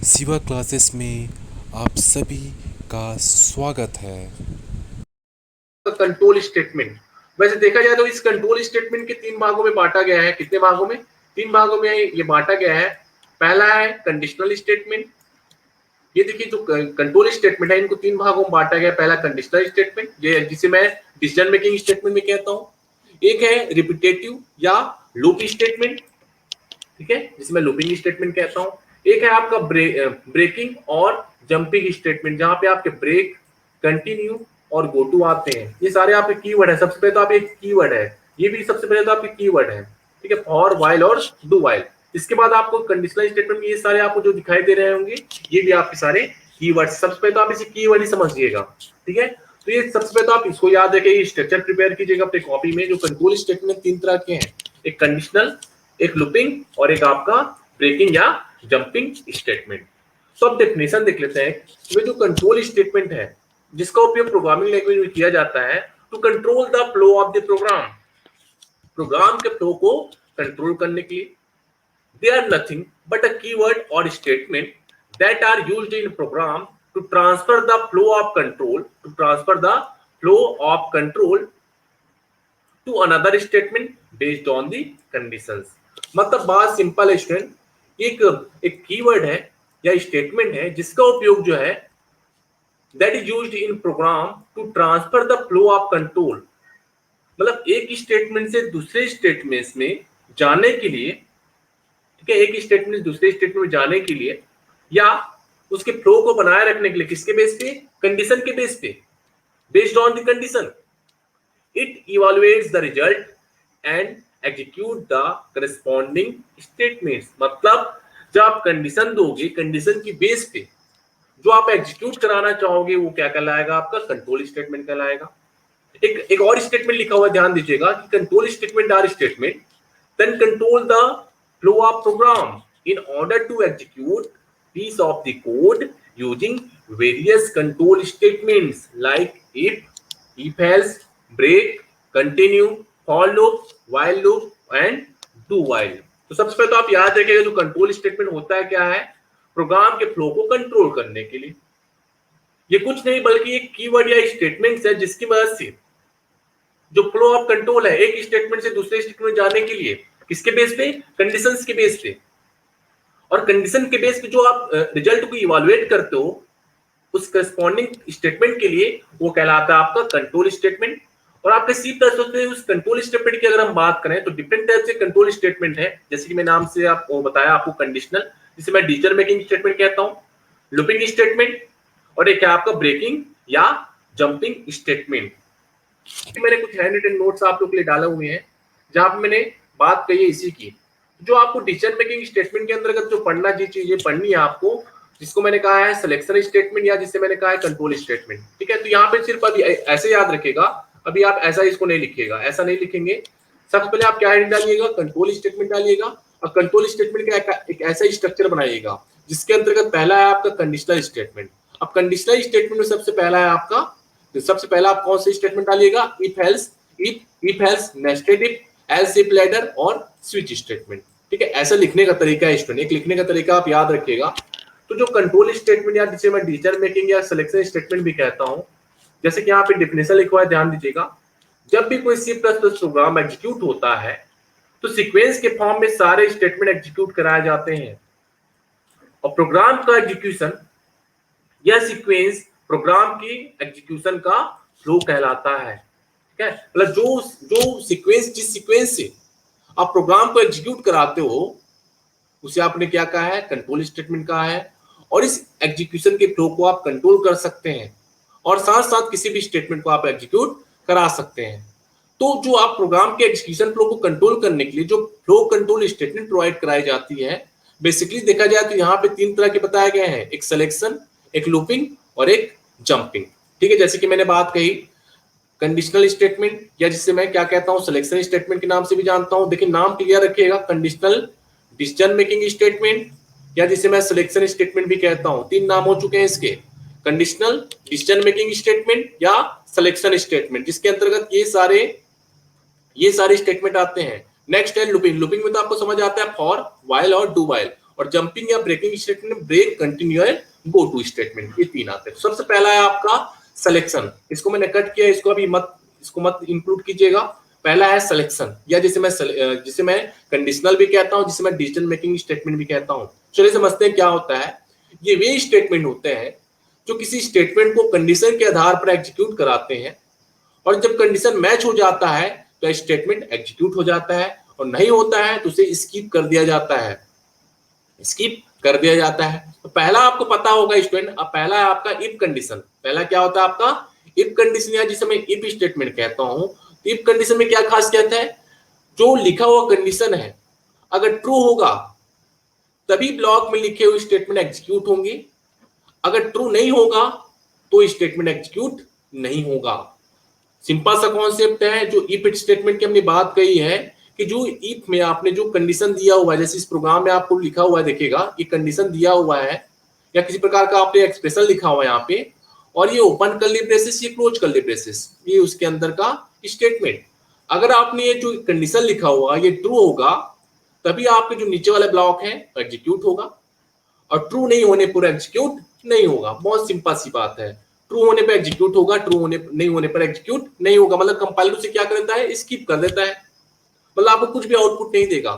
Shiva classes में आप सभी का स्वागत है। Control statement. वैसे देखा जाए तो इस कंट्रोल स्टेटमेंट के तीन भागों में बांटा गया है। कितने भागों में? तीन भागों में ये बांटा गया है। पहला है कंडीशनल स्टेटमेंट। ये देखिए जो कंट्रोल स्टेटमेंट है इनको तीन भागों में बांटा गया है। पहला कंडीशनल स्टेटमेंट, ये जिसे मैं डिसीजन मेकिंग स्टेटमेंट में कहता हूँ। एक है रिपीटेटिव या लूप स्टेटमेंट, ठीक है, जिसे मैं लूपिंग स्टेटमेंट कहता हूँ। एक है आपका ब्रेकिंग और जंपिंग स्टेटमेंट, जहां पे आपके ब्रेक, कंटिन्यू और गो टू आते हैं। ये सारे आपके कीवर्ड है। सबसे पहले तो आप एक कीवर्ड है, ये भी सबसे पहले तो आपके कीवर्ड है, ठीक है, फॉर, व्हाइल और डू व्हाइल। इसके बाद आपको कंडीशनल स्टेटमेंट में ये सारे आपको जो दिखाई दे रहे होंगे, ये भी आपके सारे कीवर्ड। सबसे पहले तो आप इसे कीवर्ड ही समझिएगा, ठीक है। तो ये सबसे पहले तो आप इसको याद रखिए, स्ट्रक्चर प्रिपेयर कीजिएगा अपने कॉपी में। जो कंट्रोल स्टेटमेंट तीन तरह के हैं, एक कंडीशनल, एक लूपिंग और एक आपका ब्रेकिंग या जंपिंग स्टेटमेंट। तो अब डेफिनेशन देख लेते हैं। वे जो कंट्रोल स्टेटमेंट है जिसका उपयोग प्रोग्रामिंग लैंग्वेज में किया जाता है to control the flow of the program, program के फ्लो को कंट्रोल करने के लिए। They are nothing but a keyword और statement that are used in program to transfer the flow of control, to transfer the flow of control to another statement based on the conditions. मतलब बात simple है student, एक keyword है या statement है जिसका उपयोग जो है that is used in program to transfer the flow of control. मतलब एक स्टेटमेंट से दूसरे स्टेटमेंट में जाने के लिए, ठीक है, एक स्टेटमेंट से दूसरे स्टेटमेंट में जाने के लिए या उसके फ्लो को बनाए रखने के लिए, किसके बेस पे? कंडीशन के बेस पे, based on the condition. It evaluates the result and execute the corresponding statements। मतलब जब आप कंडीशन दोगे, कंडीशन की बेस पे जो आप एग्जीक्यूट कराना चाहोगे वो क्या कहलाएगा? आपका कंट्रोल स्टेटमेंट कहलाएगा। एक और स्टेटमेंट लिखा हुआ ध्यान दीजिएगा कि control statement are statement then control the flow of program in order to execute piece of the code using various control statements like if else, break, continue, for loop, while loop and do while। तो सबसे पहले तो आप याद रखिएगा जो control statement होता है क्या है? प्रोग्राम के फ्लो को कंट्रोल करने के लिए। ये कुछ नहीं बल्कि एक कीवर्ड या स्टेटमेंट है जिसकी मदद से जो फ्लो ऑफ कंट्रोल है एक स्टेटमेंट से दूसरे स्टेटमेंट जाने के लिए, किसके बेस पे? कंडीशंस के बेस पे। और कंडीशन के बेस पे जो आप रिजल्ट को इवैल्यूएट करते हो उस करस्पॉन्डिंग स्टेटमेंट के लिए, वो कहलाता है आपका कंट्रोल स्टेटमेंट। और आपके सी प्लस में उस कंट्रोल स्टेटमेंट की अगर हम बात करें तो डिफरेंट टाइप से कंट्रोल स्टेटमेंट है। जैसे कि मैं नाम से आपको बताया आपको कंडीशनल, जिसे मैं डिसीजन मेकिंग स्टेटमेंट कहता हूँ, लूपिंग स्टेटमेंट, और एक है आपका ब्रेकिंग या जंपिंग स्टेटमेंट। मैंने कुछ हैंड रिटन नोट्स आप लोग के लिए डाले हुए हैं जहां पे मैंने बात कही है इसी की। जो आपको डिसीजन मेकिंग स्टेटमेंट के अंतर्गत जो पढ़ना जी चीजें पढ़नी है आपको, जिसको मैंने कहा है सिलेक्शन स्टेटमेंट या जिसे मैंने कहा है कंट्रोल स्टेटमेंट, ठीक है। तो यहाँ पे सिर्फ अभी ऐसे याद रखेगा, अभी आप ऐसा इसको नहीं लिखिएगा, ऐसा नहीं लिखेंगे। सबसे पहले आप क्या हेडिंग डालिएगा? कंट्रोल स्टेटमेंट डालिएगा। और कंट्रोल स्टेटमेंट का एक ऐसा स्ट्रक्चर बनाइएगा जिसके अंतर्गत पहला है आपका कंडीशनल स्टेटमेंट। अब कंडीशनल स्टेटमेंट में सबसे पहला है आपका, तो सबसे पहला आप कौन सा स्टेटमेंट डालिएगा? If else, if else, nested if, else if ladder और स्विच स्टेटमेंट, ठीक है। ऐसा लिखने का तरीका है स्टूडेंट, एक लिखने का तरीका आप याद रखिएगा। तो जो कंट्रोल स्टेटमेंट या जिसे मैं डिसीजन मेकिंग या सिलेक्शन स्टेटमेंट भी कहता हूं, जैसे कि यहाँ पे डेफिनेशन लिखा हुआ है, ध्यान दीजिएगा। जब भी कोई C plus plus program execute होता है तो सीक्वेंस के फॉर्म में सारे स्टेटमेंट एग्जीक्यूट कराए जाते हैं। और प्रोग्राम का एग्जीक्यूशन या सीक्वेंस प्रोग्राम की एग्जीक्यूशन का फ्लो कहलाता है, ठीक है। मतलब जो सीक्वेंस, जिस सीक्वेंस से आप प्रोग्राम को एग्जीक्यूट कराते हो उसे आपने क्या कहा है? कंट्रोल स्टेटमेंट कहा है। और इस एग्जीक्यूशन के फ्लो को आप कंट्रोल कर सकते हैं और साथ साथ किसी भी स्टेटमेंट को आप एग्जीक्यूट करा सकते हैं। तो जो आप प्रोग्राम के एग्जीक्यूशन फ्लो को कंट्रोल करने के लिए जो फ्लो कंट्रोल स्टेटमेंट प्रोवाइड कराई जाती है, बेसिकली देखा जाए तो यहाँ पे तीन तरह के बताए गए हैं, एक सिलेक्शन, एक लूपिंग और एक जंपिंग, ठीक है। जैसे कि मैंने बात कही कंडीशनल स्टेटमेंट या जिससे मैं क्या कहता हूं सिलेक्शन स्टेटमेंट के नाम से भी जानता हूं। देखिए नाम क्लियर रखिएगा, कंडीशनल डिसीजन मेकिंग स्टेटमेंट या जिसे मैं सिलेक्शन स्टेटमेंट भी कहता हूं। तीन नाम हो चुके हैं इसके, कंडीशनल, डिसीजन मेकिंग स्टेटमेंट या सिलेक्शन स्टेटमेंट, जिसके अंतर्गत ये सारे स्टेटमेंट आते हैं। नेक्स्ट है लूपिंग। लूपिंग में तो आपको समझ आता है फॉर, व्हाइल और डू व्हाइल। और जंपिंग या breaking statement break, continue and go to statement, ये तीन आते हैं। सबसे पहला है आपका सिलेक्शन, इसको मैंने कट किया, इसको मत इंक्लूड कीजिएगा। पहला है सिलेक्शन, या जिसे मैं कंडीशनल भी कहता हूं, जिसे मैं डिसीजन मेकिंग स्टेटमेंट भी कहता हूं। चलिए समझते हैं क्या होता है। ये वे स्टेटमेंट होते हैं जो किसी स्टेटमेंट को कंडीशन के आधार पर एग्जीक्यूट कराते हैं, और जब कंडीशन मैच हो जाता है तो स्टेटमेंट एग्जीक्यूट हो जाता है, और नहीं होता है तो उसे स्किप कर दिया जाता है, तो पहला आपको पता होगा स्टूडेंट, अब पहला है आपका इफ कंडीशन। पहला क्या होता है आपका इफ कंडीशन, या जिसे मैं इफ स्टेटमेंट कहता हूं। तो इफ कंडीशन में क्या खास कहता है, जो लिखा हुआ कंडीशन है अगर ट्रू होगा तभी ब्लॉक में लिखे हुए स्टेटमेंट एग्जीक्यूट होंगे, अगर ट्रू नहीं होगा तो स्टेटमेंट एग्जीक्यूट नहीं होगा। सिंपल सा कॉन्सेप्ट है। जो इफ स्टेटमेंट की हमने बात कही है कि जो इफ में आपने जो कंडीशन दिया हुआ है, जैसे इस प्रोग्राम में आपको लिखा हुआ है, देखिएगा ये कंडीशन दिया हुआ है या किसी प्रकार का आपने एक्सप्रेशन लिखा हुआ है यहाँ पे, और ये ओपन कर्ली ब्रेसेस, ये क्लोज कर्ली ब्रेसेस, ये उसके अंदर का स्टेटमेंट। अगर आपने ये जो कंडीशन लिखा हुआ ये ट्रू होगा तभी आपके जो नीचे वाला ब्लॉक है एग्जीक्यूट होगा, और ट्रू नहीं होने पर एग्जीक्यूट नहीं होगा। बहुत सिंपल सी बात है, ट्रू होने पर एग्जीक्यूट होगा, नहीं होने पर एग्जीक्यूट नहीं होगा। मतलब कंपाइलर उसे क्या कर देता है, स्किप कर देता है, मतलब आपको कुछ भी आउटपुट नहीं देगा।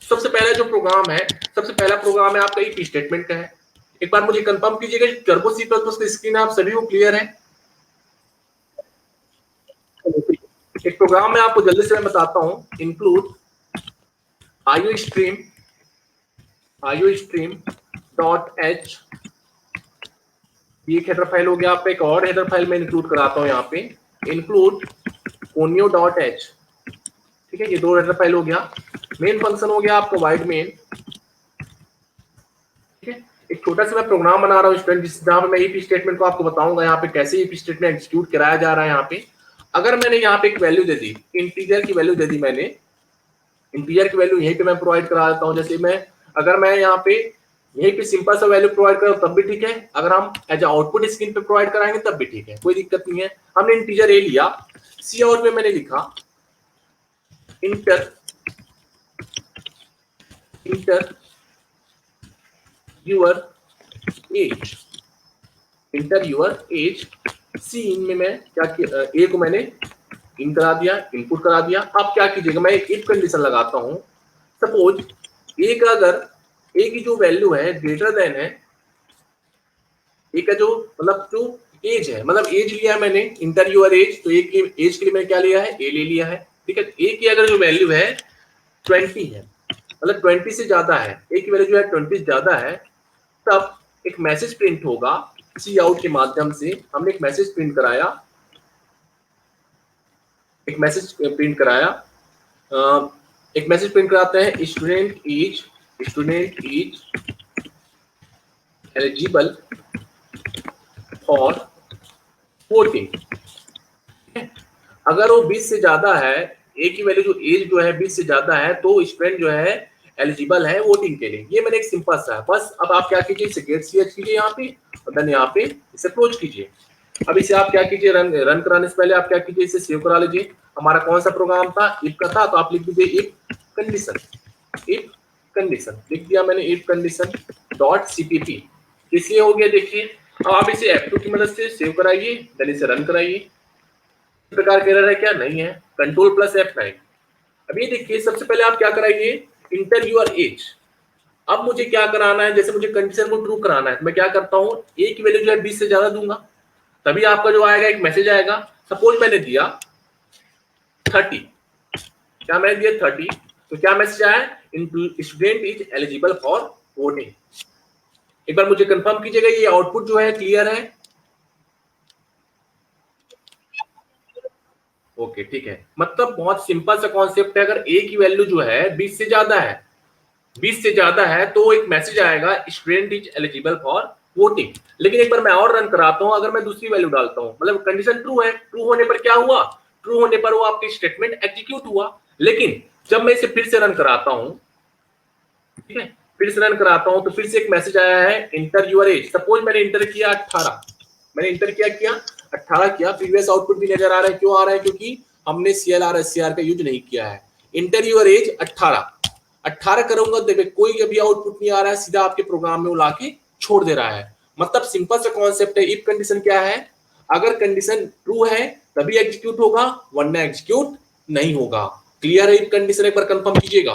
सबसे पहला जो प्रोग्राम है, सबसे पहला प्रोग्राम है आपका इफ स्टेटमेंट का है। एक बार मुझे कंफर्म कीजिएगा टर्बो सी प्लस प्लस की स्क्रीन आप सभी को क्लियर है। एक प्रोग्राम में आपको जल्दी से मैं बताता हूं, इंक्लूड iostream.h, ये एक हेडर फाइल हो गया। आपका एक और हेडर फाइल मैं इंक्लूड कराता हूं यहाँ पे, इंक्लूड conio.h, ठीक है, ये दो हेडर फाइल हो गया। मेन फंक्शन हो गया आपका वाइड मेन, ठीक है। एक छोटा सा मैं प्रोग्राम बना रहा हूँ स्टूडेंट, जहां पे मैं इफ स्टेटमेंट को आपको बताऊंगा यहाँ पे कैसे इफ स्टेटमेंट एग्जीक्यूट कराया जा रहा है। यहाँ पे अगर मैंने यहाँ पे एक वैल्यू दे दी, इंटीजर की वैल्यू दे दी मैंने, इंटीजर की वैल्यू यहीं पे मैं प्रोवाइड करा देता हूँ। जैसे अगर मैं यहाँ पे यहीं पे सिंपल सा वैल्यू प्रोवाइड करूँ तब भी ठीक है, अगर हम एज आउटपुट स्क्रीन पे प्रोवाइड कराएंगे तब भी ठीक है, कोई दिक्कत नहीं है। हमने इंटीजर ए लिया, सी आउट में मैंने लिखा इंटर यूर एज, सी इन में मैं क्या किया, ए को मैंने इन करा दिया, इनपुट करा दिया। अब क्या कीजिएगा, मैं एक इफ कंडीशन लगाता हूं। सपोज ए का अगर ए की जो वैल्यू है ग्रेटर देन है, ए का जो मतलब जो एज है, मतलब एज लिया है मैंने, इंटर यूर एज, तो ए की एज के लिए मैंने क्या लिया है, ए ले लिया है, ठीक है। ए की अगर जो वैल्यू है 20 है, मतलब 20 से ज्यादा है, ए की वैल्यू जो है 20 से ज्यादा है, तब एक मैसेज प्रिंट होगा सी आउट के माध्यम से। हमने एक मैसेज प्रिंट कराया, एक मैसेज प्रिंट कराते हैं, student is eligible for voting. अगर वो 20 से ज्यादा है, ए की वैल्यू जो एज जो है 20 से ज्यादा है, तो स्टूडेंट जो है एलिजिबल है वोटिंग के लिए। ये मैंने एक सिंपल सा है, बस। अब आप क्या कीजिए, इसे गेट सीएच कीजिए यहाँ पे, और देन यहाँ पे इसे क्लोज कीजिए। अब इसे आप क्या कीजिए, रन कराने से पहले आप क्या कीजिए, इसे सेव करा लीजिए। हमारा कौन सा प्रोग्राम था, इफ का था, तो आप लिख दीजिए इफ कंडीशन लिख दिया मैंने, इफ कंडीशन डॉट cpp, इसलिए हो गया। देखिए अब आप इसे F2 की मदद से सेव कराइए, देन इसे रन कराइए। इस प्रकार का एरर है क्या, नहीं है, कंट्रोल प्लस F9। अब ये देखिए, सबसे पहले आप क्या कराइए, इंटर यूर एज। अब मुझे क्या कराना है, जैसे मुझे कंडीशन को ट्रू कराना है, तो मैं क्या करता हूँ, ए की वैल्यू जो है 20 से ज्यादा दूंगा, तभी आपका जो आएगा एक मैसेज आएगा। सपोज मैंने दिया 30, क्या मैंने दिया 30, तो क्या मैसेज आया, student is eligible for voting. एक बार मुझे कंफर्म कीजिएगा ये आउटपुट जो है क्लियर है। ओके, ठीक है। मतलब बहुत सिंपल सा कॉन्सेप्ट है। अगर ए की वैल्यू जो है 20 से ज्यादा है, तो एक मैसेज आएगा, student is eligible for voting. लेकिन एक बार मैं और रन कराता हूं, अगर मैं दूसरी वैल्यू डालता हूं, मतलब कंडीशन ट्रू है, ट्रू होने पर क्या हुआ, ट्रू होने पर वो आपकी स्टेटमेंट एग्जीक्यूट हुआ। लेकिन जब मैं इसे फिर से रन कराता हूं, ठीक है, फिर से रन कराता हूं, तो फिर से एक मैसेज आया है, इंटर यूर एज। सपोज मैंने इंटर किया 18, मैंने इंटर किया 18 किया, प्रीवियस आउटपुट भी नजर आ रहा है। क्यों आ रहा है, क्योंकि हमने CLR SCR का यूज नहीं किया है। इंटर यूर एज 18, 18 करूंगा देखिए कोई अभी आउटपुट नहीं आ रहा है, सीधा आपके प्रोग्राम में वो लाके छोड़ दे रहा है। मतलब सिंपल सा कॉन्सेप्ट है। इफ कंडीशन क्या है, अगर कंडीशन ट्रू है तभी एग्जीक्यूट होगा, वरना एग्जीक्यूट नहीं होगा। क्लियर है? इफ कंडीशन एक बार कंफर्म कीजिएगा।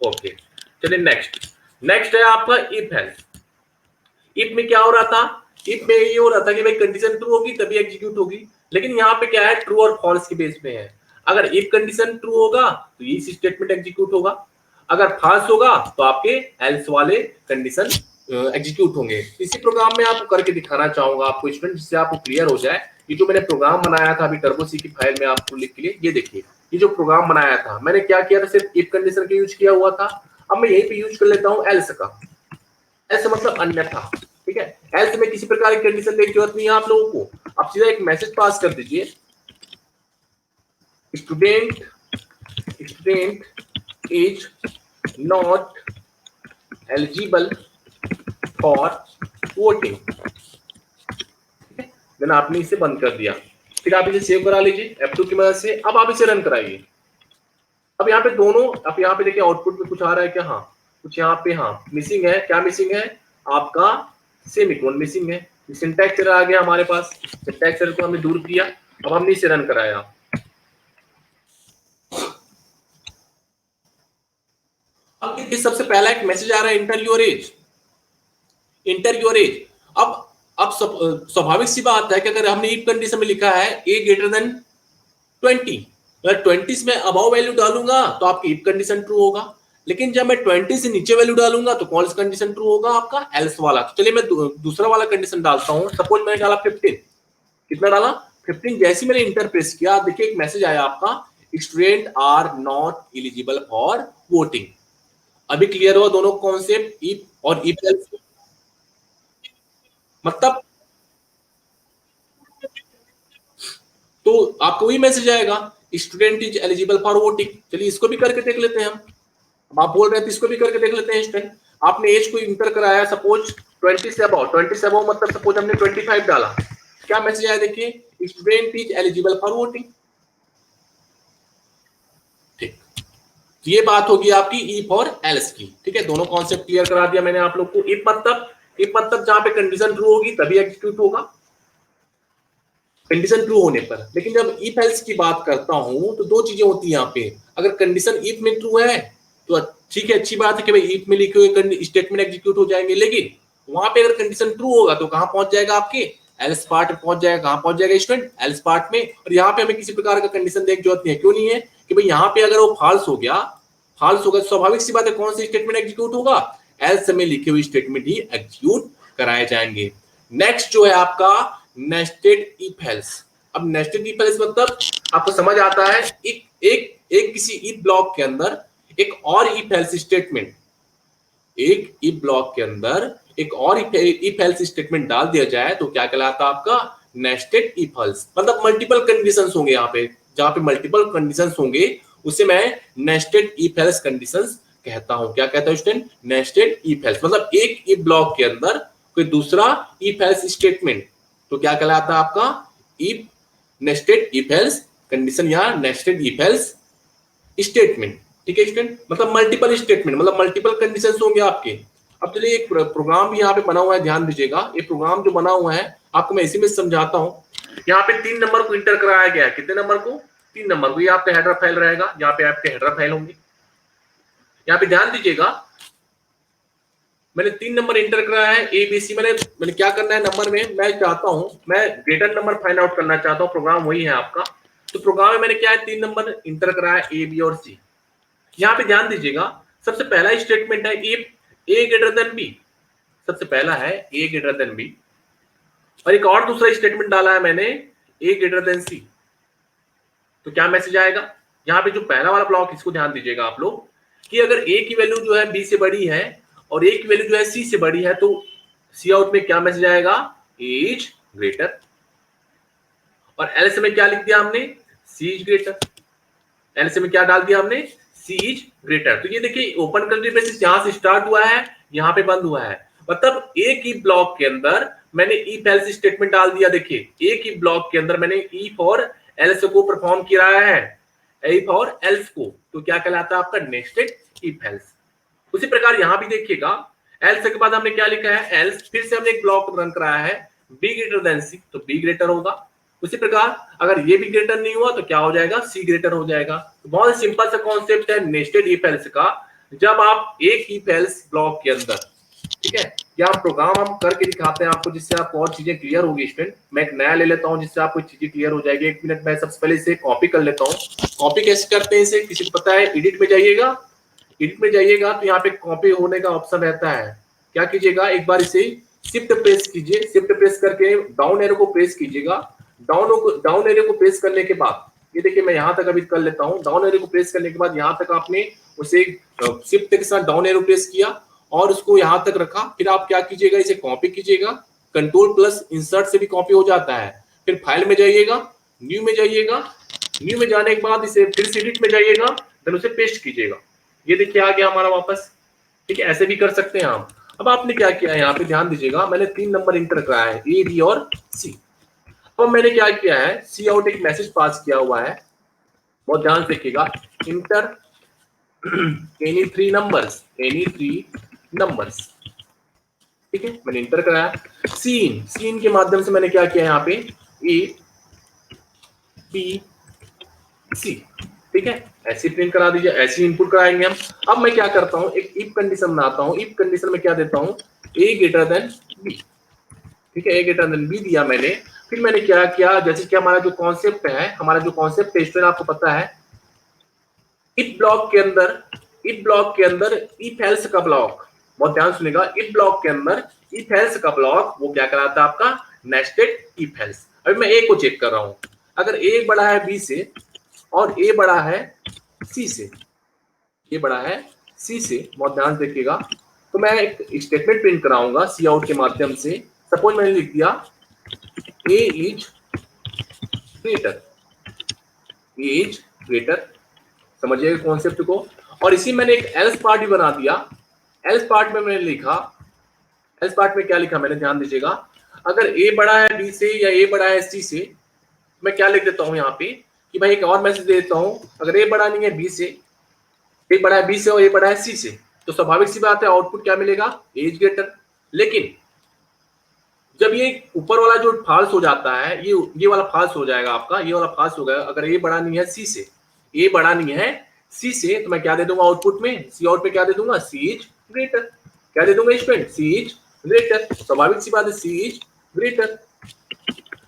ओके, चलिए नेक्स्ट। नेक्स्ट है आपका इफ एल्स। इफ में क्या हो रहा था, इफ में ये हो रहा था कि भाई कंडीशन ट्रू होगी तभी एग्जीक्यूट होगी, लेकिन यहाँ पे क्या है, ट्रू और फॉल्स के बेस पे है। अगर इफ कंडीशन ट्रू होगा तो ये स्टेटमेंट एग्जीक्यूट होगा, अगर फॉल्स होगा तो आपके एल्स वाले कंडीशन एग्जीक्यूट होंगे। इसी प्रोग्राम में आपको करके दिखाना चाहूंगा आपको स्टूडेंट, जिससे आपको क्लियर हो जाए। ये जो मैंने प्रोग्राम बनाया था अभी टर्बो सी की फाइल में आपको लिख के लिए, ये देखिए ये जो प्रोग्राम बनाया था मैंने क्या किया था, सिर्फ इफ कंडीशन का यूज किया हुआ था। अब मैं यहीं पे यूज कर लेता हूँ एल्स का। एल्स मतलब अन्यथा, ठीक है। एल्स में किसी प्रकार की कंडीशन देने की जरूरत नहीं है आप लोगों को। आप सीधा एक मैसेज पास कर दीजिए, student is not eligible for voting. Then आपने इसे बंद कर दिया, फिर आप इसे सेव करा लीजिए F2 की मदद से। अब आप इसे रन कराइए। अब यहाँ पे दोनों, अब यहाँ पे देखिए आउटपुट में कुछ आ रहा है क्या, हाँ कुछ यहाँ पे हाँ मिसिंग है। क्या मिसिंग है? आपका सेमीकोलन मिसिंग है। सिंटैक्स एरर आ गया हमारे पास, सिंटैक्स एरर को हमने दूर किया। अब हमने इसे रन कराया। अब देखिए सबसे पहला एक मैसेज आ रहा है, inter your age, inter your age. अब स्वाभाविक सी बात है कि अगर हमने इफ कंडीशन में लिखा है ए ग्रेटर देन 20, अगर 20 में अबव वैल्यू डालूंगा तो आपकी इफ कंडीशन ट्रू होगा, लेकिन जब मैं 20 से नीचे वैल्यू डालूंगा तो कौन सा कंडीशन ट्रू होगा? आपका एल्स वाला। तो चलिए मैं दूसरा वाला कंडीशन डालता हूं। सपोज मैंने डाला 15, कितना डाला 15। जैसे मैंने इंटर प्रेस किया, देखिए एक मैसेज आया आपका, student are not eligible for voting. अभी क्लियर हुआ दोनों कॉन्सेप्ट, इफ और इफ एल्स। मतलब तो आपको वही मैसेज आएगा, student is eligible for voting. चलिए इसको भी करके देख लेते हैं हम। अब आप बोल रहे हैं तो इसको भी करके देख लेते हैं स्टूडेंट। आपने एज को इंटर कराया सपोज 20 से अबव, 20 से अबव मतलब सपोज हमने 25 डाला। क्या मैसेज आया देखिए, student is eligible for voting. ठीक, तो ये बात होगी आपकी इफ और एल्स की। ठीक है, दोनों कॉन्सेप्ट क्लियर करा दिया मैंने आप लोग को। इफ मतलब जहां पे कंडीशन ट्रू होगी तभी एग्जीक्यूट होगा, कंडीशन ट्रू होने पर। लेकिन जब इफ एल्स की बात करता हूं तो दो चीजें होती हैं यहाँ पे। अगर कंडीशन इफ में ट्रू है तो ठीक है, अच्छी बात है कि भाई इफ में लिखे हुए स्टेटमेंट एग्जीक्यूट हो जाएंगे, लेकिन वहां पे अगर कंडीशन ट्रू होगा तो कहां पहुंच जाएगा? आपके एल्स पार्ट में पहुंच जाएगा। कहां पहुंच जाएगा स्टूडेंट? एल्स पार्ट में। और यहाँ पे हमें किसी प्रकार का कंडीशन देने की जरूरत नहीं है। क्यों नहीं है? कि भाई यहाँ पे अगर वो फॉल्स हो गया, फॉल्स होगा, स्वाभाविक सी बात है कौन सी स्टेटमेंट एग्जीक्यूट होगा? एल्स में लिखे हुए स्टेटमेंट ही एग्जीक्यूट कराए जाएंगे। नेक्स्ट जो है आपका नेस्टेड इफ एल्स। अब नेस्टेड इफ एल्स मतलब आपको समझ आता है, एक किसी इफ ब्लॉक के अंदर एक और इफ एल्स स्टेटमेंट, एक इफ ब्लॉक के अंदर एक और इफ एल्स स्टेटमेंट डाल दिया जाए तो क्या कहलाता है? आपका नेस्टेड इफ एल्स। मतलब मल्टीपल कंडीशंस होंगे यहाँ पे, जहां पे मल्टीपल कंडीशंस होंगे उसे मैं नेस्टेड इफ एल्स कंडीशंस कहता हूं। क्या कहता हूं स्टूडेंट? Nested if else. मतलब एक इफ ब्लॉक के अंदर कोई दूसरा इफ एल्स स्टेटमेंट, तो क्या कहलाता है आपका? If nested if else condition या नेस्टेड इफ एल्स स्टेटमेंट। ठीक है स्टूडेंट, मतलब मल्टीपल स्टेटमेंट, मतलब मल्टीपल कंडीशंस होंगे आपके। अब चलिए एक प्रोग्राम भी यहाँ पे बना हुआ है, ध्यान दीजिएगा। ये प्रोग्राम जो बना हुआ है आपको मैं इसी में समझाता हूँ। यहाँ पे 3 नंबर को इंटर कराया गया है। कितने नंबर को? 3 नंबर को। ये आपका हेडर फाइल रहेगा, यहाँ पे आपके हेडर फाइल होंगे। यहाँ पे ध्यान दीजिएगा, मैंने 3 नंबर इंटर कराया है, ए बी सी। मैंने क्या करना है नंबर में, मैं चाहता हूं, मैं ग्रेटर नंबर फाइंड आउट करना चाहता हूं। प्रोग्राम वही है आपका। तो प्रोग्राम में मैंने क्या है, 3 नंबर इंटर कराया, ए बी और सी। यहाँ पे ध्यान दीजिएगा, सबसे पहला स्टेटमेंट है if A greater than B. सबसे पहला है ए ग्रेटर देन बी, और एक और दूसरा स्टेटमेंट डाला है मैंने, ए ग्रेटर देन सी। तो क्या मैसेज आएगा? यहाँ पे जो पहला वाला ब्लॉक, इसको ध्यान दीजिएगा आप लोग, कि अगर ए की वैल्यू जो है बी से बड़ी है और ए की वैल्यू जो है सी से बड़ी है, तो सी आउट में क्या मैसेज आएगा? Is greater. और एल्स में क्या लिख दिया हमने? सी इज ग्रेटर। एल्स में क्या डाल दिया हमने? सी इज ग्रेटर। तो ये देखिए ओपन कंट्री बेसिस यहां से स्टार्ट हुआ है, यहां पे बंद हुआ है। मतलब एक ही ब्लॉक के अंदर मैंने इफ एल्स स्टेटमेंट डाल दिया। देखिए एक ही ब्लॉक के अंदर मैंने इफ और एल्स को परफॉर्म किया है। इफ और एल्स को, तो क्या कहलाता है आपका नेस्टेड इफ एल्स। उसी प्रकार यहां भी देखिएगा, एल्स के बाद हमने क्या लिखा है, एल्स, फिर से हमने एक ब्लॉक रन कराया है बी ग्रेटर देन सी, तो बी ग्रेटर होगा। उसी प्रकार अगर ये भी ग्रेटर नहीं हुआ तो क्या हो जाएगा, सी ग्रेटर हो जाएगा। तो बहुत सिंपल सा कॉन्सेप्ट है नेस्टेड इफ एल्स का। जब आप एक इफ एल्स ब्लॉक के अंदर, ठीक है, या प्रोग्राम हम करके दिखाते हैं आपको, जिससे आपको और चीजें क्लियर होगी स्टूडेंट। मैं एक नया ले लेता हूं जिससे आपको चीजें क्लियर हो जाएगी। 1 मिनट, मैं सबसे पहले इसे कॉपी कर लेता हूं। कॉपी कैसे करते हैं इसे, किसी को पता है? एडिट में जाइएगा, एडिट में जाइएगा तो यहाँ पे कॉपी होने का ऑप्शन रहता है। क्या कीजिएगा, एक बार इसे शिफ्ट प्रेस कीजिए, शिफ्ट प्रेस करके डाउन एरो को प्रेस कीजिएगा। डाउन एरो को प्रेस करने के बाद, ये देखिए मैं यहाँ तक अभी कर लेता हूँ। डाउन एरो को प्रेस करने के बाद यहाँ तक आपने उसे शिफ्ट के साथ डाउन एरो प्रेस किया और उसको यहाँ तक रखा। फिर आप क्या कीजिएगा, इसे कॉपी कीजिएगा, कंट्रोल प्लस इंसर्ट से भी कॉपी हो जाता है। फिर फाइल में जाइएगा, न्यू में जाइएगा, न्यू में जाने के बाद इसे फिर से एडिट में जाइएगा, देन उसे पेस्ट कीजिएगा। ये देखिए आ गया हमारा वापस, ठीक है। ऐसे भी कर सकते हैं हम। अब आपने क्या किया है, यहाँ पे ध्यान दीजिएगा, मैंने 3 नंबर इंटर कराया है, ए बी और सी। अब मैंने क्या किया है, सी आउट एक मैसेज पास किया हुआ है, बहुत ध्यान से देखिएगा, inter any 3 numbers, any 3 numbers, ठीक है, मैंने इंटर कराया। सीन, सीन के माध्यम से मैंने क्या किया यहाँ पे, ए बी सी, ठीक है, ऐसे प्रिंट करा दीजिए, ऐसे इनपुट कराएंगे हम। अब मैं क्या करता हूँ, एक इफ कंडीशन बनाता हूँ। इफ कंडीशन में क्या देता हूँ, ए ग्रेटर देन बी, ठीक है, ए ग्रेटर देन बी दिया मैंने। फिर मैंने क्या किया, जैसे कि हमारा जो कॉन्सेप्ट है, स्टूडेंट आपको पता है, इफ ब्लॉक के अंदर, इफ ब्लॉक के अंदर इफ एल्स का ब्लॉक, बहुत ध्यान सुनेगा, इफ ब्लॉक के अंदर इफ एल्स का ब्लॉक वो क्या कराता है आपका, नेस्टेड इफ एल्स। अभी मैं ए को चेक कर रहा हूँ, अगर ए बड़ा है बी से और ए बड़ा है सी से, ये बड़ा है सी से, बहुत ध्यान से देखिएगा, तो मैं एक स्टेटमेंट प्रिंट कराऊंगा सी आउट के माध्यम से। सपोज मैंने लिख दिया A is greater, A is greater, समझिएगा कॉन्सेप्ट को। और इसी मैंने एक एल्स पार्ट भी बना दिया। एल्स पार्ट में मैंने लिखा, एल्स पार्ट में क्या लिखा मैंने, ध्यान दीजिएगा, अगर ए बड़ा है बी से या ए बड़ा है सी से, मैं क्या लिख देता हूं यहाँ पे कि भाई एक और मैसेज दे देता हूं, अगर ए बड़ा नहीं है बी से, ए बड़ा है बी से और ए बड़ा है सी से, तो स्वाभाविक सी बात है आउटपुट क्या मिलेगा, ए इज ग्रेटर। लेकिन जब ये ऊपर वाला जो फॉल्स हो जाता है, ये वाला फॉल्स हो जाएगा आपका, ये वाला फॉल्स हो गया, अगर ए बड़ा नहीं है सी से, ए बड़ा नहीं है सी से, तो मैं क्या दे दूंगा आउटपुट में, सी आउट में क्या दे दूंगा, सी इज ग्रेटर। क्या दे दूंगा स्टूडेंट, सी इज ग्रेटर, स्वाभाविक सी बात है, सी इज ग्रेटर।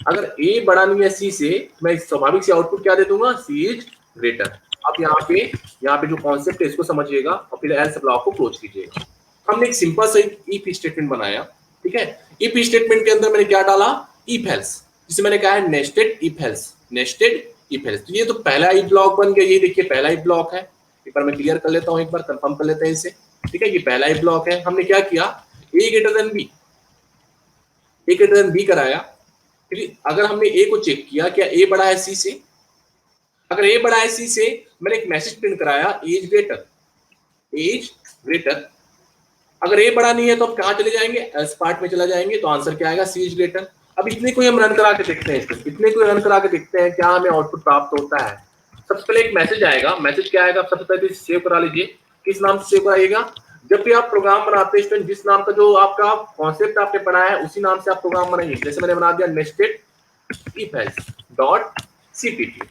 अगर ए बड़ा नहीं है सी से, मैं स्वाभाविक से आउटपुट क्या दे दूंगा, सी इज ग्रेटर। अब यहाँ पे जो कॉन्सेप्ट है इसको समझिएगा और फिर एल्स ब्लॉक को क्लोज कीजिएगा। हमने एक सिंपल सा इफ स्टेटमेंट बनाया, ठीक है। इफ स्टेटमेंट के अंदर मैंने क्या डाला, इफ एल्स, जिसे मैंने कहा है nested if else, nested if else. तो ये तो पहला इफ ब्लॉक बन गया, ये देखिए पहला इफ ब्लॉक है। एक बार मैं क्लियर कर लेता हूँ, एक बार कंफर्म कर लेते हैं इसे, ठीक है। ये पहला इफ ब्लॉक है। हमने क्या किया, ए ग्रेटर देन बी, ए ग्रेटर देन बी कराया। फिर अगर हमने ए को चेक किया, क्या ए बड़ा है सी से, अगर ए बड़ा है सी से, मैंने एक मैसेज प्रिंट कराया, एज ग्रेटर, एज ग्रेटर। अगर ए बड़ा नहीं है तो हम कहां चले जाएंगे, एल्स पार्ट में चला जाएंगे, तो आंसर क्या आएगा, सी इज ग्रेटर। अब इतने को हम रन करा के देखते हैं, इतने को रन करा के देखते हैं क्या हमें आउटपुट प्राप्त होता है। सबसे पहले एक मैसेज आएगा, मैसेज क्या आएगा, सबसे पहले तो सेव करा लीजिए। किस नाम से सेव कराइएगा, जब भी आप प्रोग्राम बनाते हैं स्टूडेंट, जिस नाम का जो आपका कॉन्सेप्ट आपने पढ़ा है उसी नाम से आप प्रोग्राम बनाइए। जैसे मैंने बना दिया nested if else dot CPP,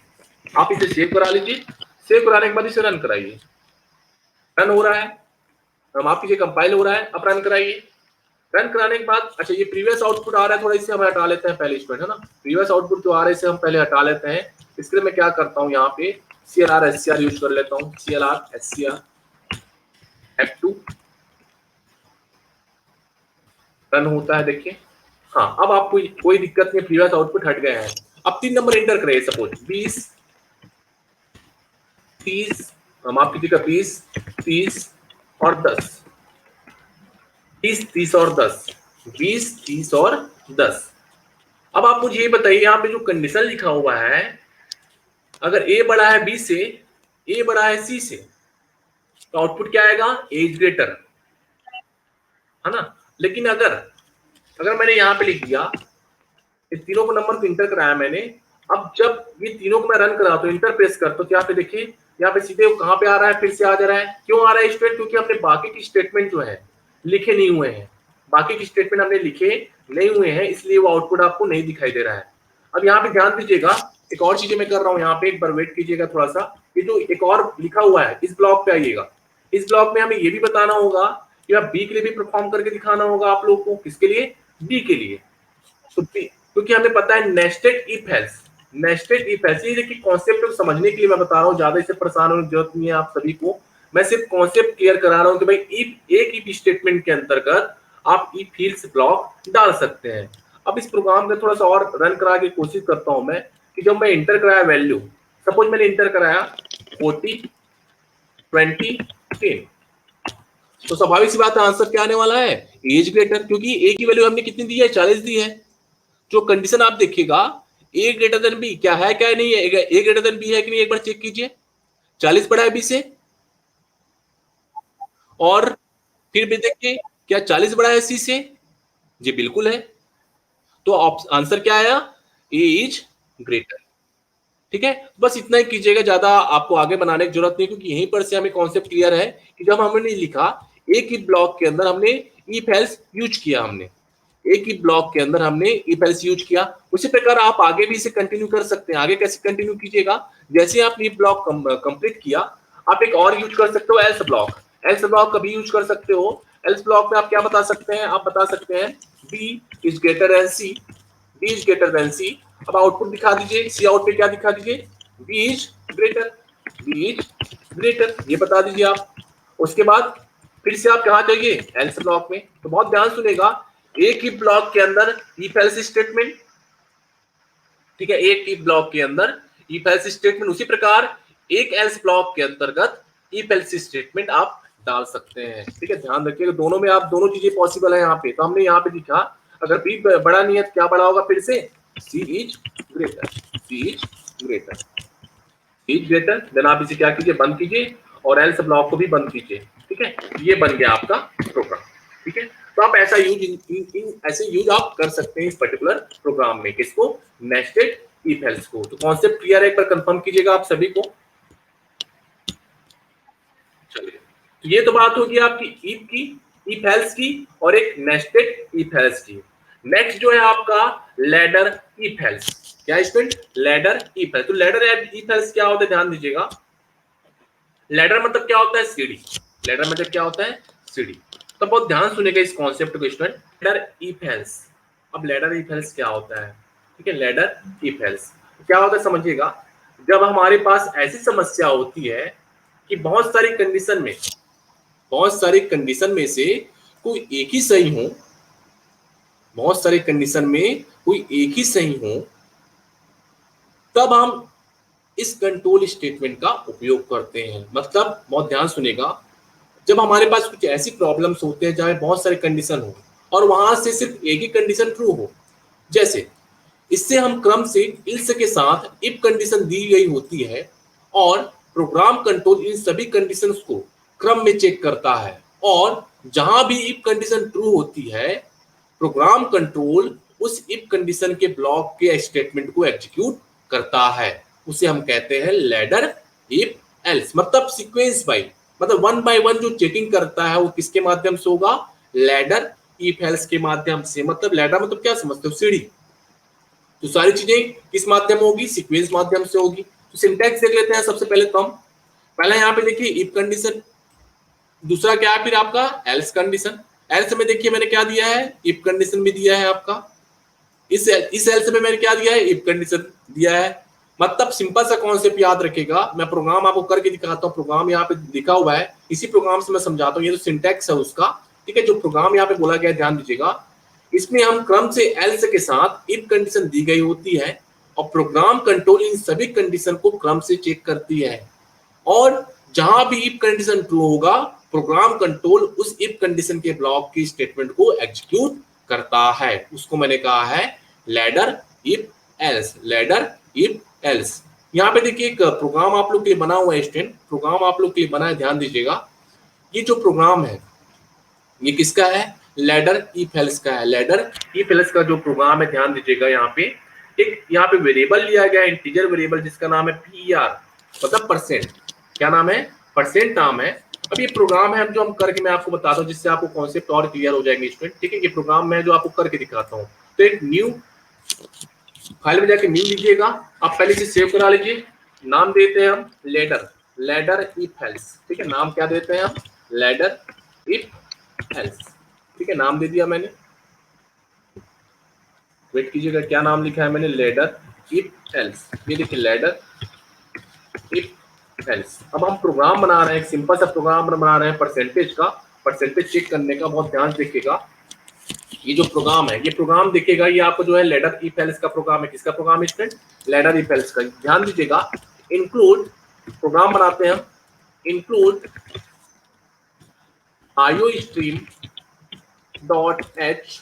आप इसे सेव करा लीजिए। सेव कराने के बाद इसे रन कराइए। रन हो रहा है, हम आप कीजिए, कंपाइल हो रहा है, अब रन कराइए। रन कराने के बाद, अच्छा ये प्रीवियस आउटपुट आ रहा है, थोड़ा इसे हम हटा लेते हैं पहले स्टूडेंट, है ना। प्रीवियस आउटपुट जो आ रहा है इसे हम पहले हटा लेते हैं। इसके लिए मैं क्या करता हूँ, यहाँ पे CLR SCR यूज कर लेता हूँ, CLR SCR F2, रन होता है देखिए। हाँ, अब आपको कोई दिक्कत नहीं, प्रीवियस आउटपुट हट गए हैं। अब 3 नंबर एंटर करें, सपोज 20 30, हम आप कीजिएगा 20 30 और 10, 20 30 और 10, 20 30 और 10। अब आप मुझे ये बताइए, यहाँ पे जो कंडीशन लिखा हुआ है, अगर ए बड़ा है बी से, ए बड़ा है सी से, तो आउटपुट क्या आएगा, एज ग्रेटर, है ना। लेकिन अगर मैंने यहाँ पे लिख दिया, इस तीनों को नंबर को इंटर कराया मैंने, अब जब ये तीनों को मैं रन कराता हूँ, इंटर प्रेस करता हूँ, तो यहाँ पे देखिए, यहाँ पे सीधे कहाँ पे आ रहा है, फिर से आ जा रहा है। क्यों आ रहा है स्टूडेंट? क्योंकि हमने बाकी की स्टेटमेंट जो है लिखे नहीं हुए हैं, बाकी की स्टेटमेंट हमने लिखे नहीं हुए हैं, इसलिए वो आउटपुट आपको नहीं दिखाई दे रहा है। अब यहाँ पे ध्यान दीजिएगा, एक और चीजें मैं कर रहा हूँ यहाँ पे, एक बार वेट कीजिएगा थोड़ा सा। ये जो एक और लिखा हुआ है, इस ब्लॉक पे आइएगा। इस ब्लॉक में हमें ये भी बताना होगा कि आप बी के लिए भी परफॉर्म करके दिखाना होगा आप लोग को। किसके लिए? बी के लिए। तो क्योंकि हमें पता है nested if else, nested if else, ये देखिए कॉन्सेप्ट को समझने के लिए मैं बता रहा हूँ, ज्यादा इससे परेशान होने की जरूरत नहीं है आप सभी को। मैं सिर्फ कॉन्सेप्ट क्लियर करा रहा हूँ कि भाई इफ, एक इफ स्टेटमेंट के अंतर्गत आप इफ एल्स ब्लॉक डाल सकते हैं। अब इस प्रोग्राम में थोड़ा सा और रन करा के कोशिश करता हूं मैं, कि जब मैं इंटर कराया वैल्यू, सपोज मैंने इंटर कराया 40 20 10, तो स्वाभाविक सी बात है आंसर क्या आने वाला है? एज ग्रेटर, क्योंकि ए की वैल्यू हमने कितनी दी है? 40 दी है। जो कंडीशन आप देखिएगा, ए ग्रेटर देन बी, क्या है क्या नहीं है? ए ग्रेटर देन बी है कि नहीं, एक बार चेक कीजिए। 40 बड़ा है बी से, और फिर भी देखिए क्या 40 बड़ा है सी से? जी बिल्कुल है। तो आंसर क्या आया? ए इज ग्रेटर। ठीक है, बस इतना ही कीजिएगा, ज्यादा आपको आगे बनाने की जरूरत नहीं, क्योंकि यहीं पर से हमें कॉन्सेप्ट क्लियर है कि जब हमने लिखा एक ही ब्लॉक के अंदर हमने इफ एल्स यूज किया, हमने एक ही ब्लॉक के अंदर हमने इफ एल्स यूज किया। उसी प्रकार आप आगे भी इसे कंटिन्यू कर सकते हैं। आगे कैसे कंटिन्यू कीजिएगा? जैसे आपने इफ ब्लॉक कंप्लीट किया, आप एक और यूज कर सकते हो, एल्स ब्लॉक। एल्स ब्लॉक कभी यूज कर सकते हो। एल्स ब्लॉक में आप क्या बता सकते हैं? आप बता सकते हैं B is greater than C, B is greater than C. अब आउटपुट दिखा दीजिए, सी आउट पे क्या दिखा दीजिए? B is greater, B is greater, ये बता दीजिए आप। उसके बाद फिर से आप कहाँ जाइए? एल्स ब्लॉक में। तो बहुत ध्यान सुनेगा, एक ही ब्लॉक के अंदर इफ एल्स स्टेटमेंट, ठीक है, एक ही ब्लॉक के अंदर इफ एल्स स्टेटमेंट, उसी प्रकार एक एल्स ब्लॉक के अंतर्गत इफ एल्स स्टेटमेंट आप डाल सकते हैं। ठीक है, ध्यान रखिएगा, दोनों में आप दोनों चीजें पॉसिबल है यहाँ पे। तो हमने यहाँ पे लिखा, अगर बी बड़ा नहीं है तो क्या बड़ा होगा? फिर से C is greater, C is greater, C is greater. Then आप इसे क्या कीजिए? बंद कीजिए, और एल्स ब्लॉक को भी बंद कीजिए। ठीक है, ये बन गया आपका प्रोग्राम। ठीक है, तो आप ऐसा यूज, ऐसे यूज आप कर सकते हैं इस पर्टिकुलर प्रोग्राम में। किसको? नेस्टेड इफ एल्स को। तो कॉन्सेप्ट क्लियर है, एक बार कंफर्म कीजिएगा आप सभी को। चलिए, तो ये तो बात होगी आपकी इफ की, इफ एल्स की, और एक नेस्टेड इफ एल्स की। नेक्स्ट जो है आपका लैडर इफ एल्स। क्या स्टूडेंट? Ladder if else. तो लैडर इफ एल्स क्या होता है? ध्यान दीजिएगा, लैडर मतलब क्या होता है? सीढ़ी। लैडर मतलब क्या होता है? सीढ़ी। तो बहुत ध्यान सुनेगा इस कॉन्सेप्ट को स्टूडेंट, लैडर इफ एल्स। अब लैडर इफ एल्स क्या होता है? ठीक है, लैडर इफ एल्स क्या होता है समझिएगा। जब हमारे पास ऐसी समस्या होती है कि बहुत सारी कंडीशन में, बहुत सारी कंडीशन में से कोई एक ही सही हो, बहुत सारी कंडीशन में कोई एक ही सही हो, तब हम इस कंट्रोल स्टेटमेंट का उपयोग करते हैं। मतलब बहुत ध्यान सुनेगा, जब हमारे पास कुछ ऐसी प्रॉब्लम्स होते हैं जहां बहुत सारे कंडीशन हो और वहां से सिर्फ एक ही कंडीशन ट्रू हो, जैसे इससे हम क्रम से इल्स के साथ इफ कंडीशन दी गई होती है, और प्रोग्राम कंट्रोल इन सभी कंडीशंस को क्रम में चेक करता है, और जहां भी इफ कंडीशन ट्रू होती है, प्रोग्राम कंट्रोल उस इफ कंडीशन के ब्लॉक के स्टेटमेंट को एग्जीक्यूट करता है। उसे हम कहते हैं लैडर इफ एल्स। मतलब सीक्वेंस बाई, मतलब वन बाय वन जो चेकिंग करता है वो किसके माध्यम से होगा? लैडर इफ एल्स के माध्यम से। मतलब लैडर मतलब क्या समझते हो? सीढ़ी। तो सारी चीजें किस माध्यम होगी? सीक्वेंस माध्यम से होगी। तो सिंटैक्स देख लेते हैं सबसे पहले। तो हम पहले यहाँ पे देखिए इफ कंडीशन, दूसरा क्या है फिर आपका? Else condition. एल्स में देखिए मैंने क्या दिया है? इफ कंडीशन भी दिया है आपका। इस एल्स में मैंने क्या दिया है? इफ कंडीशन दिया है। मतलब सिंपल सा कॉन्सेप्ट याद रखेगा, मैं प्रोग्राम आपको करके दिखाता हूँ। प्रोग्राम यहाँ पे लिखा हुआ है, इसी प्रोग्राम से मैं समझाता हूँ। ये तो सिंटैक्स है उसका। ठीक है, जो प्रोग्राम यहाँ पे बोला गया ध्यान दीजिएगा, इसमें हम क्रम से एल्स के साथ इफ कंडीशन दी गई होती है, और प्रोग्राम कंट्रोल इन सभी कंडीशन को क्रम से चेक करती है, और जहां भी इफ कंडीशन ट्रू होगा, प्रोग्राम कंट्रोल उस इफ कंडीशन के ब्लॉक की स्टेटमेंट को एग्जीक्यूट करता है। उसको मैंने कहा है ladder if else, ladder if else. यहाँ पे देखिए एक प्रोग्राम आप लोग के लिए बना हुआ है स्टूडेंट, प्रोग्राम आप लोग के लिए बना है, ध्यान दीजिएगा। ये जो प्रोग्राम है ये किसका है? लैडर इफ एल्स का है। लैडर इफ एल्स का जो प्रोग्राम है ध्यान दीजिएगा यहाँ पे, एक यहाँ पे वेरिएबल लिया गया, इंटीजर वेरिएबल जिसका नाम है PER, मतलब परसेंट। क्या नाम है? परसेंट नाम है। अब ये प्रोग्राम है जो हम करके मैं आपको बताता हूँ, जिससे आपको कॉन्सेप्ट और क्लियर हो जाएंगे स्टूडेंट। ठीक है, ये प्रोग्राम मैं जो आपको करके दिखाता हूँ। तो एक न्यू फाइल में जाके न्यू लीजिएगा, आप पहले से सेव करा लीजिए। नाम देते हैं हम लैडर इफ एल्स। ठीक है, नाम क्या देते हैं हम? Ladder if else. ठीक है, नाम दे दिया मैंने। वेट कीजिएगा, क्या नाम लिखा है मैंने? Ladder if else. ये देखिए, लैडर इफ एल्स। अब हम प्रोग्राम बना रहे हैं, एक सिंपल सा प्रोग्राम बना रहे हैं परसेंटेज का, परसेंटेज चेक करने का। बहुत ध्यान से देखिएगा, ये जो प्रोग्राम है, ये प्रोग्राम देखिएगा, ये आपको जो है लैडर इफ एल्स का प्रोग्राम है। किसका प्रोग्राम है स्टूडेंट? लैडर इफ एल्स का। ध्यान दीजिएगा, इंक्लूड प्रोग्राम बनाते हैं हम, include iostream dot H,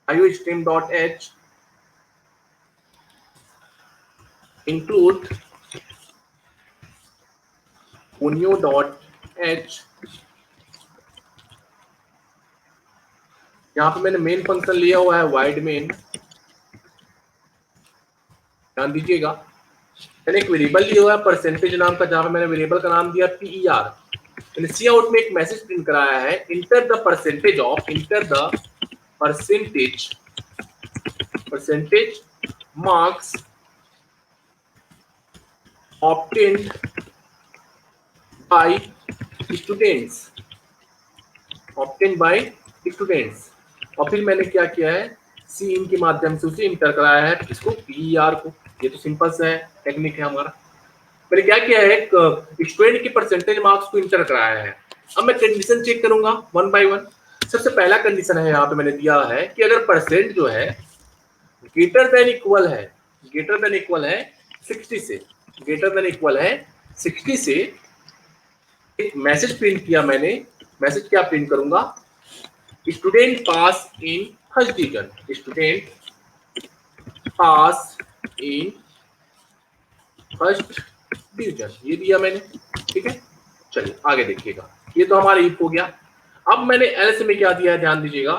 iostream dot H, include unio dot H. यहाँ पे मैंने मेन फंक्शन लिया हुआ है वाइड मेन। ध्यान दीजिएगा, मैंने एक वेरिएबल लिया हुआ है परसेंटेज नाम का, जहां पे मैंने वेरिएबल का नाम दिया PER। मैंने सी आउट में एक मैसेज प्रिंट कराया है, enter the percentage of, enter the percentage marks obtained by students, obtained by students. और फिर मैंने क्या किया है, सी इन के माध्यम से उसे इंटर कराया है, इसको PER को। ये तो सिंपल सा है, टेक्निक है हमारा। मैंने क्या किया है, स्टूडेंट के परसेंटेज मार्क्स को इंटर कराया है। अब मैं कंडीशन चेक करूंगा वन बाय वन। सबसे पहला कंडीशन है, यहाँ पे मैंने दिया है कि अगर परसेंट जो है ग्रेटर देन इक्वल है 60 से, ग्रेटर देन इक्वल है 60 से, एक मैसेज प्रिंट किया मैंने। मैसेज क्या प्रिंट करूंगा? Student pass in first division, student pass in first division, ये दिया मैंने। ठीक है, चलिए आगे देखिएगा। ये तो हमारा इफ हो गया। अब मैंने एल्स में क्या दिया है, ध्यान दीजिएगा।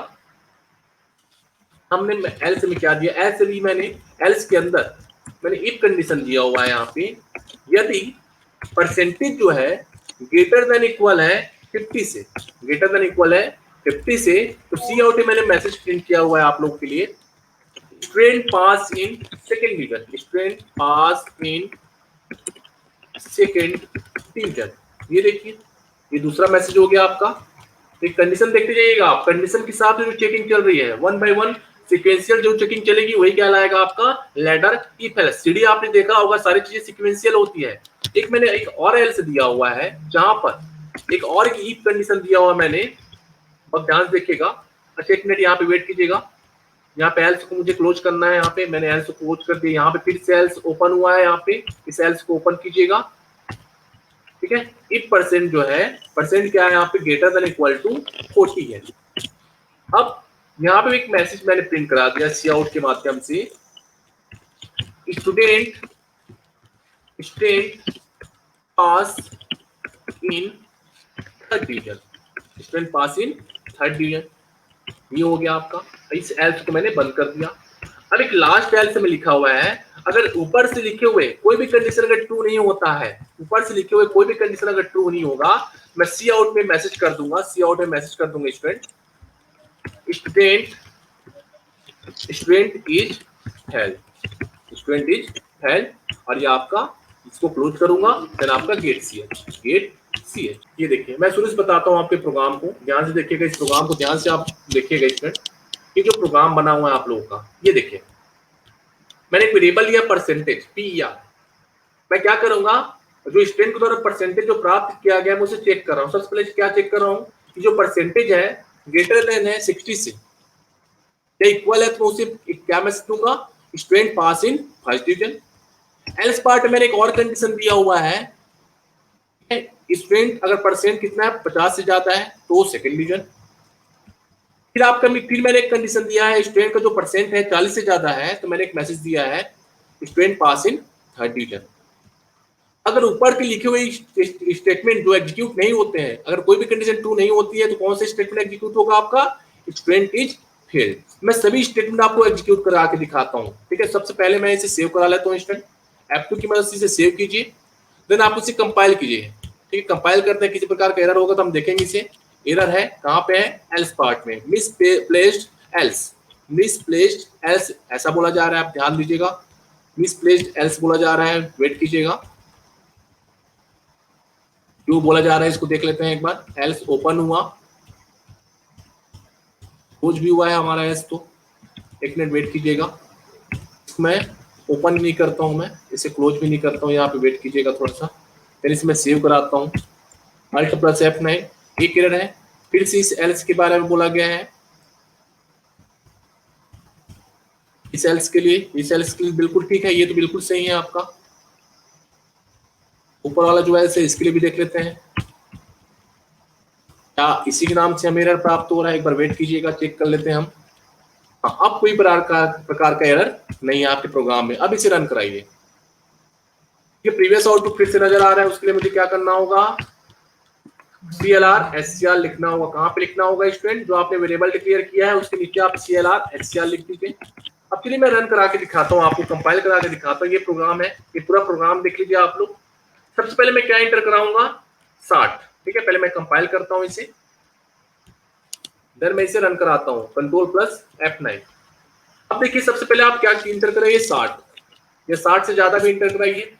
हमने एल्स में क्या दिया, एल्स भी मैंने, एल्स के अंदर मैंने इफ कंडीशन दिया हुआ है यहाँ पे। यदि परसेंटेज जो है ग्रेटर देन इक्वल है 50 से, ग्रेटर देन इक्वल है 50 से, तो सी आउट में मैंने मैसेज प्रिंट किया हुआ है आप लोग के लिए, student pass in second division, student pass in second division. ये देखिए, ये दूसरा मैसेज हो गया आपका। एक कंडीशन देखते जाइएगा आप, कंडीशन के हिसाब से जो चेकिंग चल रही है, वन बाय वन सीक्वेंशियल जो चेकिंग चलेगी, वही क्या लाएगा आपका लैडर इफ एल्स। सीडी आपने देखा होगा, सारी चीजें सीक्वेंशियल होती है। एक मैंने एक और एल्स दिया हुआ है, जहां पर एक और इफ कंडीशन दिया हुआ मैंने, बहुत ध्यान से देखिएगा। अच्छा, एक मिनट यहाँ पे वेट कीजिएगा। यहाँ पे एल्स को मुझे क्लोज करना है, यहाँ पे मैंने एल्स को क्लोज कर दिया। यहाँ पे फिर से एल्स ओपन हुआ है, यहाँ पे इस एल्स को ओपन कीजिएगा। ठीक है, इफ परसेंट जो है, परसेंट क्या है यहाँ पे, ग्रेटर देन इक्वल टू 40 है। अब यहाँ पे एक मैसेज मैंने प्रिंट करा दिया सी आउट के माध्यम से, student pass in third division, student pass in third division. ये हो गया आपका। इस एल्स को मैंने बंद कर दिया। अब एक लास्ट एल्स में लिखा हुआ है, अगर ऊपर से लिखे हुए कोई भी कंडीशन अगर ट्रू नहीं होता है, ऊपर से लिखे हुए कोई भी कंडीशन अगर ट्रू नहीं होगा, मैं सी आउट में मैसेज कर दूंगा, सी आउट में मैसेज कर दूंगा स्टूडेंट इज हेल्थ, और ये आपका, इसको क्लोज करूंगा, देन आपका गेट सी एच। ये देखिए, मैं शुरू से बताता हूँ आपके प्रोग्राम को, ध्यान से देखिएगा। इस प्रोग्राम को ध्यान से आप देखिएगा स्टूडेंट, ये जो प्रोग्राम बना हुआ है आप लोगों का, ये देखिए। मैंने एक वेरिएबल लिया परसेंटेज PER। मैं क्या करूंगा, जो स्टूडेंट के द्वारा परसेंटेज जो प्राप्त किया गया, मैं उसे चेक कर रहा हूँ। सबसे पहले क्या चेक कर रहा हूँ कि जो परसेंटेज है ग्रेटर देन है 60 से, या इक्वल है, तो उसे क्या मैसेज दूंगा, student pass in first division. Else part में मैंने एक और कंडीशन दिया हुआ है, स्टूडेंट अगर परसेंट कितना है 50 से ज्यादा है तो सेकंड डिवीजन। फिर मैंने एक कंडीशन दिया है, स्टूडेंट का जो परसेंट है 40 से ज्यादा है, तो मैंने एक मैसेज दिया है, student pass in third division. अगर ऊपर के लिखे हुए स्टेटमेंट जो एग्जीक्यूट नहीं होते हैं, अगर कोई भी कंडीशन ट्रू नहीं होती है, तो कौन से स्टेटमेंट एग्जीक्यूट होगा आपका, स्टूडेंट इज फेल्ड। मैं सभी स्टेटमेंट आपको एग्जीक्यूट करा के दिखाता हूँ, ठीक है। सबसे पहले मैं इसे सेव करा लेता हूँ स्टूडेंट, F2 की मदद से इसे सेव कीजिए, देन आप उसे कंपाइल कीजिए, ठीक है। कंपाइल करते हैं, किसी प्रकार का एरर होगा तो हम देखेंगे इसे। एरर है कहाँ पे है, एल्स पार्ट में, मिसप्लेस्ड एल्स, मिसप्लेस्ड एल्स ऐसा बोला जा रहा है, आप ध्यान दीजिएगा, मिसप्लेस्ड एल्स बोला जा रहा है, वेट कीजिएगा, क्यों बोला जा रहा है इसको देख लेते हैं एक बार। एल्स ओपन हुआ, क्लोज भी हुआ है हमारा एल्स, तो एक मिनट वेट कीजिएगा, मैं ओपन नहीं करता हूं, मैं इसे क्लोज भी नहीं करता हूं, यहाँ पे वेट कीजिएगा थोड़ा सा, फिर इसमें सेव कराता हूं, Alt प्लस F9, एक एरर है, फिर से इस एल्स के बारे में बोला गया है, इस एल्स के लिए बिल्कुल ठीक है, ये तो बिल्कुल सही है आपका। ऊपर वाला जो एल्स है इसके लिए भी देख लेते हैं, क्या इसी के नाम से हमें एरर प्राप्त हो रहा है, एक बार वेट कीजिएगा, चेक कर लेते हैं हम। हाँ, अब कोई प्रकार का एरर नहीं है आपके प्रोग्राम में। अब इसे रन कराइए, ये प्रीवियस आउटपुट फिर से नजर आ रहा है, उसके लिए मुझे क्या करना होगा, CLR SCR लिखना होगा। कहाँ पे लिखना होगा स्टूडेंट, जो आपने वेरिएबल डिक्लेयर किया है उसके नीचे आप CLR SCR लिख दीजिए। अब चलिए मैं रन करा के दिखाता हूँ आपको, कंपाइल करा के दिखाता हूँ। ये प्रोग्राम है, ये पूरा प्रोग्राम देख लीजिए आप लोग। सबसे पहले मैं क्या इंटर कराऊंगा, 60, ठीक है। पहले मैं कंपाइल करता हूँ इसे, देन मैं इसे रन कराता हूँ, कंट्रोल प्लस F9। अब देखिए सबसे पहले आप क्या इंटर कराइए, 60, या 60 से ज्यादा भी इंटर कराइए,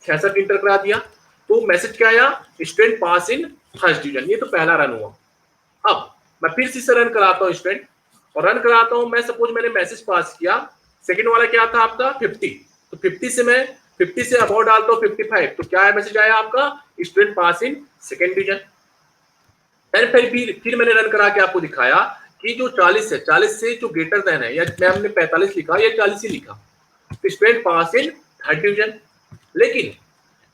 66 इंटर करा दिया, तो मैसेज क्या आया, student pass in first division, ये तो पहला रन हुआ। अब मैं फिर से इसे रन कराता हूँ स्टूडेंट, और रन कराता हूँ मैं, सपोज मैंने मैसेज पास किया, सेकंड वाला क्या था आपका 50, तो 50 से मैं 50 से अबाउट डालता हूँ 55, तो क्या है मैसेज आया आपका, student pass in second division. फिर मैंने रन करा के आपको दिखाया कि जो 40 है, 40 से जो ग्रेटर देन है, या मैं हमने 45 लिखा या 40 ही लिखा, तो student pass in third division. लेकिन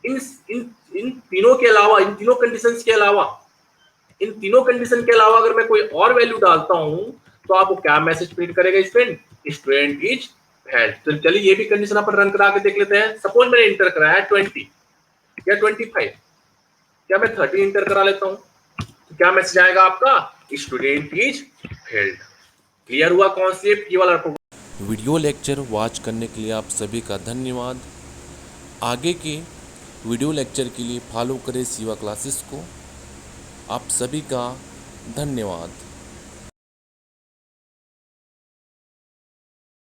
इन तीनों के अलावा, इन तीनों कंडीशंस के अलावा, इन तीनों कंडीशन के अलावा अगर मैं कोई और वैल्यू डालता हूं तो आपको क्या मैसेज प्रिंट करेगा स्टूडेंट, स्टूडेंट इज फेल्ड। तो चलिए ये भी कंडीशन अपन रन करा के देख लेते हैं। सपोज मैंने इंटर कराया 20 या 25, क्या मैं 30 इंटर करा लेता हूं, तो क्या मैसेज आएगा आपका, स्टूडेंट इज फेल्ड। क्लियर हुआ कॉन्सेप्ट, ये वाला प्रोग्राम। वीडियो लेक्चर वॉच करने के लिए आप सभी का धन्यवाद। आगे के वीडियो लेक्चर के लिए फॉलो करें शिवा क्लासेस को। आप सभी का धन्यवाद।